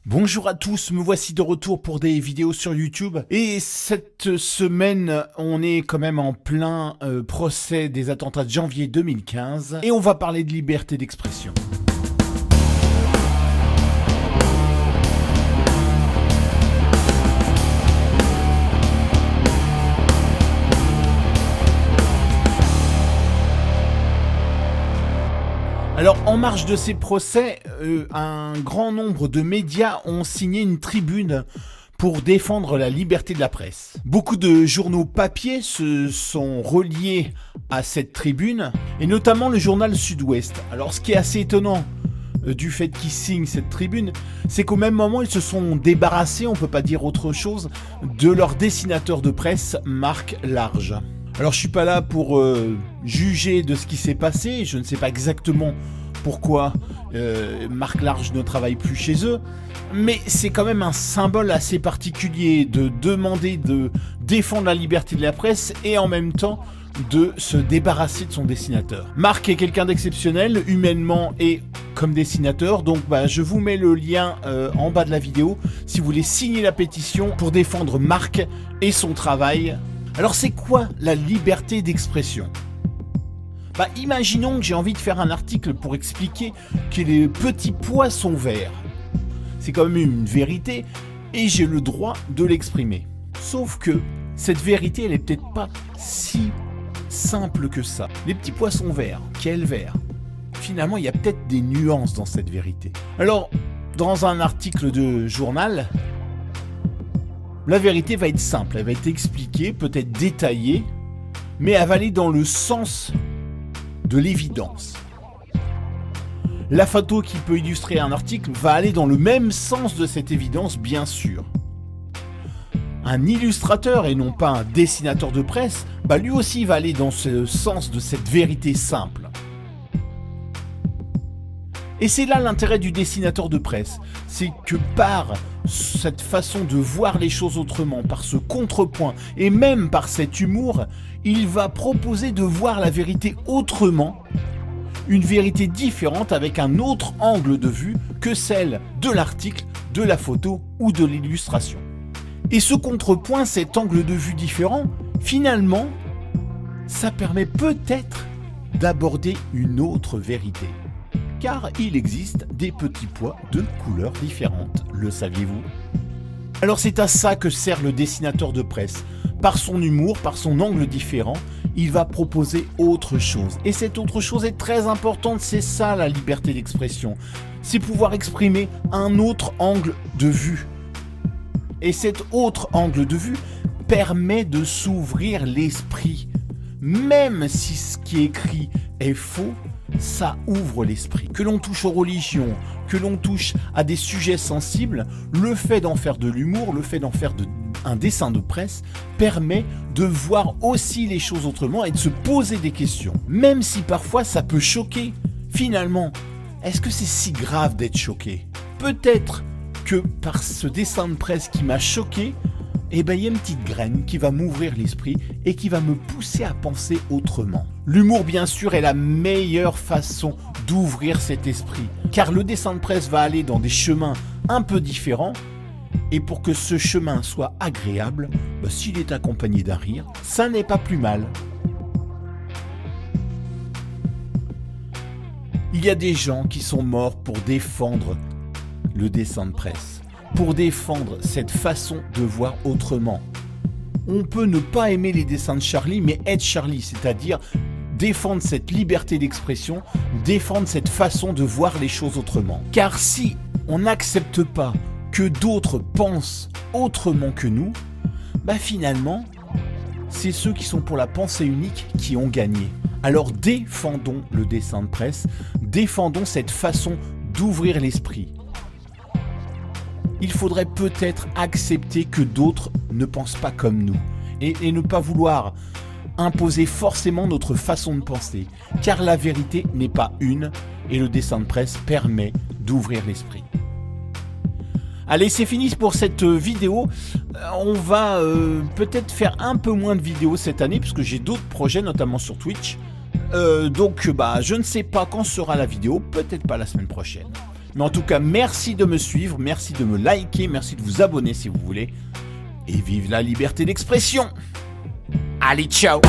Bonjour à tous, me voici de retour pour des vidéos sur YouTube. Et cette semaine, on est quand même en plein procès des attentats de janvier 2015. Et on va parler de liberté d'expression. Alors, en marge de ces procès, un grand nombre de médias ont signé une tribune pour défendre la liberté de la presse. Beaucoup de journaux papier se sont reliés à cette tribune, et notamment le journal Sud-Ouest. Alors, ce qui est assez étonnant du fait qu'ils signent cette tribune, c'est qu'au même moment, ils se sont débarrassés, on peut pas dire autre chose, de leur dessinateur de presse, Marc Large. Alors je suis pas là pour juger de ce qui s'est passé, je ne sais pas exactement pourquoi Marc Large ne travaille plus chez eux, mais c'est quand même un symbole assez particulier de demander de défendre la liberté de la presse et en même temps de se débarrasser de son dessinateur. Marc est quelqu'un d'exceptionnel, humainement et comme dessinateur, donc je vous mets le lien en bas de la vidéo si vous voulez signer la pétition pour défendre Marc et son travail. Alors c'est quoi la liberté d'expression ? Imaginons que j'ai envie de faire un article pour expliquer que les petits poissons verts, c'est quand même une vérité et j'ai le droit de l'exprimer. Sauf que cette vérité, elle est peut-être pas si simple que ça. Les petits poissons verts, quels verts ? Finalement, il y a peut-être des nuances dans cette vérité. Alors, dans un article de journal, la vérité va être simple, elle va être expliquée, peut-être détaillée, mais elle va aller dans le sens de l'évidence. La photo qui peut illustrer un article va aller dans le même sens de cette évidence, bien sûr. Un illustrateur et non pas un dessinateur de presse, lui aussi va aller dans ce sens de cette vérité simple. Et c'est là l'intérêt du dessinateur de presse, c'est que par cette façon de voir les choses autrement, par ce contrepoint et même par cet humour, il va proposer de voir la vérité autrement, une vérité différente avec un autre angle de vue que celle de l'article, de la photo ou de l'illustration. Et ce contrepoint, cet angle de vue différent, finalement, ça permet peut-être d'aborder une autre vérité. Car il existe des petits pois de couleurs différentes, le saviez-vous ? Alors c'est à ça que sert le dessinateur de presse. Par son humour, par son angle différent, il va proposer autre chose. Et cette autre chose est très importante, c'est ça la liberté d'expression. C'est pouvoir exprimer un autre angle de vue. Et cet autre angle de vue permet de s'ouvrir l'esprit. Même si ce qui est écrit est faux, ça ouvre l'esprit. Que l'on touche aux religions, que l'on touche à des sujets sensibles, le fait d'en faire de l'humour, le fait d'en faire un dessin de presse, permet de voir aussi les choses autrement et de se poser des questions. Même si parfois ça peut choquer. Finalement, est-ce que c'est si grave d'être choqué ? Peut-être que par ce dessin de presse qui m'a choqué, il y a une petite graine qui va m'ouvrir l'esprit et qui va me pousser à penser autrement. L'humour, bien sûr, est la meilleure façon d'ouvrir cet esprit, car le dessin de presse va aller dans des chemins un peu différents, et pour que ce chemin soit agréable, s'il est accompagné d'un rire, ça n'est pas plus mal. Il y a des gens qui sont morts pour défendre le dessin de presse, pour défendre cette façon de voir autrement. On peut ne pas aimer les dessins de Charlie, mais être Charlie, c'est-à-dire défendre cette liberté d'expression, défendre cette façon de voir les choses autrement. Car si on n'accepte pas que d'autres pensent autrement que nous, finalement, c'est ceux qui sont pour la pensée unique qui ont gagné. Alors défendons le dessin de presse, défendons cette façon d'ouvrir l'esprit. Il faudrait peut-être accepter que d'autres ne pensent pas comme nous et ne pas vouloir imposer forcément notre façon de penser, car la vérité n'est pas une et le dessin de presse permet d'ouvrir l'esprit. Allez, c'est fini pour cette vidéo. On va peut-être faire un peu moins de vidéos cette année puisque j'ai d'autres projets, notamment sur Twitch. Donc je ne sais pas quand sera la vidéo, peut-être pas la semaine prochaine. Mais en tout cas, merci de me suivre, merci de me liker, merci de vous abonner si vous voulez. Et vive la liberté d'expression. Allez, ciao.